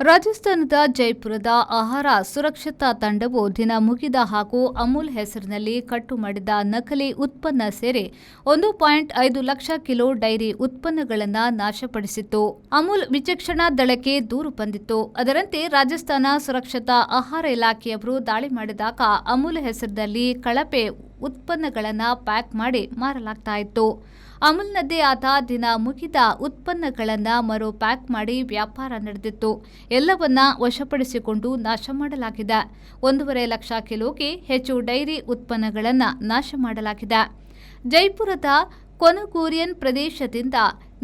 ರಾಜಸ್ಥಾನದ ಜೈಪುರದ ಆಹಾರ ಸುರಕ್ಷತಾ ತಂಡವು ದಿನ ಮುಗಿದ ಹಾಗೂ ಅಮೂಲ್ ಹೆಸರಿನಲ್ಲಿ ಕಟ್ಟು ಮಾಡಿದ ನಕಲಿ ಉತ್ಪನ್ನ ಸೇರಿ 1.5 ಲಕ್ಷ ಕಿಲೋ ಡೈರಿ ಉತ್ಪನ್ನಗಳನ್ನು ನಾಶಪಡಿಸಿತ್ತು. ಅಮೂಲ್ ವಿಚಕ್ಷಣಾ ದಳಕ್ಕೆ ದೂರು ಬಂದಿತ್ತು. ಅದರಂತೆ ರಾಜಸ್ಥಾನ ಸುರಕ್ಷತಾ ಆಹಾರ ಇಲಾಖೆಯವರು ದಾಳಿ ಮಾಡಿದಾಗ ಅಮೂಲ್ ಹೆಸರಿನಲ್ಲಿ ಕಳಪೆ ಉತ್ಪನ್ನಗಳನ್ನು ಪ್ಯಾಕ್ ಮಾಡಿ ಮಾರಲಾಗ್ತಾ ಇತ್ತು. ಅಮೂಲ್ನದ್ದೇ ಆದ ದಿನ ಮುಗಿದ ಉತ್ಪನ್ನಗಳನ್ನು ಮರು ಪ್ಯಾಕ್ ಮಾಡಿ ವ್ಯಾಪಾರ ನಡೆದಿತ್ತು. ಎಲ್ಲವನ್ನ ವಶಪಡಿಸಿಕೊಂಡು ನಾಶ ಮಾಡಲಾಗಿದೆ. 1.5 ಲಕ್ಷ ಕಿಲೋಗೆ ಹೆಚ್ಚು ಡೈರಿ ಉತ್ಪನ್ನಗಳನ್ನು ನಾಶ ಮಾಡಲಾಗಿದೆ. ಜೈಪುರದ ಕೊನಗೂರಿಯನ್ ಪ್ರದೇಶದಿಂದ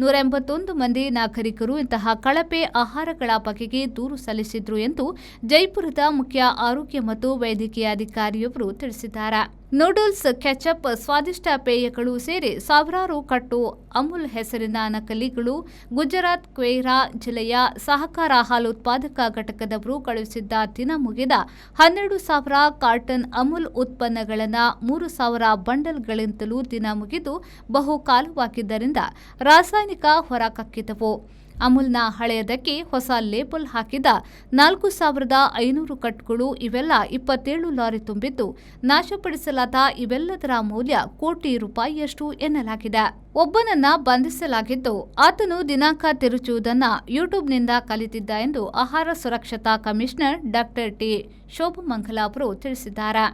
181 ಮಂದಿ ನಾಗರಿಕರು ಇಂತಹ ಕಳಪೆ ಆಹಾರಗಳ ಬಗೆಗೆ ದೂರು ಸಲ್ಲಿಸಿದ್ರು ಎಂದು ಜೈಪುರದ ಮುಖ್ಯ ಆರೋಗ್ಯ ಮತ್ತು ವೈದ್ಯಕೀಯ ಅಧಿಕಾರಿಯೊಬ್ಬರು ತಿಳಿಸಿದ್ದಾರೆ. ನೂಡಲ್ಸ್, ಕೆಚಪ್, ಸ್ವಾದಿಷ್ಟ ಪೇಯಗಳು ಸೇರಿ ಸಾವಿರಾರು ಕಟ್ಟು ಅಮೂಲ್ ಹೆಸರಿನ ನಕಲಿಗಳು ಗುಜರಾತ್ ಕ್ವೇರಾ ಜಿಲ್ಲೆಯ ಸಹಕಾರ ಹಾಲು ಉತ್ಪಾದಕ ಘಟಕದವರು ಕಳುಹಿಸಿದ್ದ ದಿನ ಮುಗಿದ 12,000 ಕಾರ್ಟನ್ ಅಮೂಲ್ ಉತ್ಪನ್ನಗಳನ್ನು 3,000 ಬಂಡಲ್ಗಳಿಂದಲೂ ದಿನ ಮುಗಿದು ಬಹುಕಾಲವಾಗಿದ್ದರಿಂದ ರಾಸಾಯನಿಕ ಹೊರಕಕ್ಕಿದವು. ಅಮೂಲ್ನ ಹಳೆಯದಕ್ಕೆ ಹೊಸ ಲೇಬಲ್ ಹಾಕಿದ 4,500 ಕಟ್ಗಳು ಇವೆಲ್ಲ 27 ಲಾರಿ ತುಂಬಿದ್ದು ನಾಶಪಡಿಸಲಾದ ಇವೆಲ್ಲದರ ಮೌಲ್ಯ ಕೋಟಿ ರೂಪಾಯಿಯಷ್ಟು ಎನ್ನಲಾಗಿದೆ. ಒಬ್ಬನನ್ನ ಬಂಧಿಸಲಾಗಿದ್ದು ಆತನು ದಿನಾಂಕ ತಿರುಚುವುದನ್ನು ಯೂಟ್ಯೂಬ್ನಿಂದ ಕಲಿತಿದ್ದ ಎಂದು ಆಹಾರ ಸುರಕ್ಷತಾ ಕಮಿಷನರ್ ಡಾ ಟಿ ಶೋಭಮಂಗಲ ಅವರು ತಿಳಿಸಿದ್ದಾರೆ.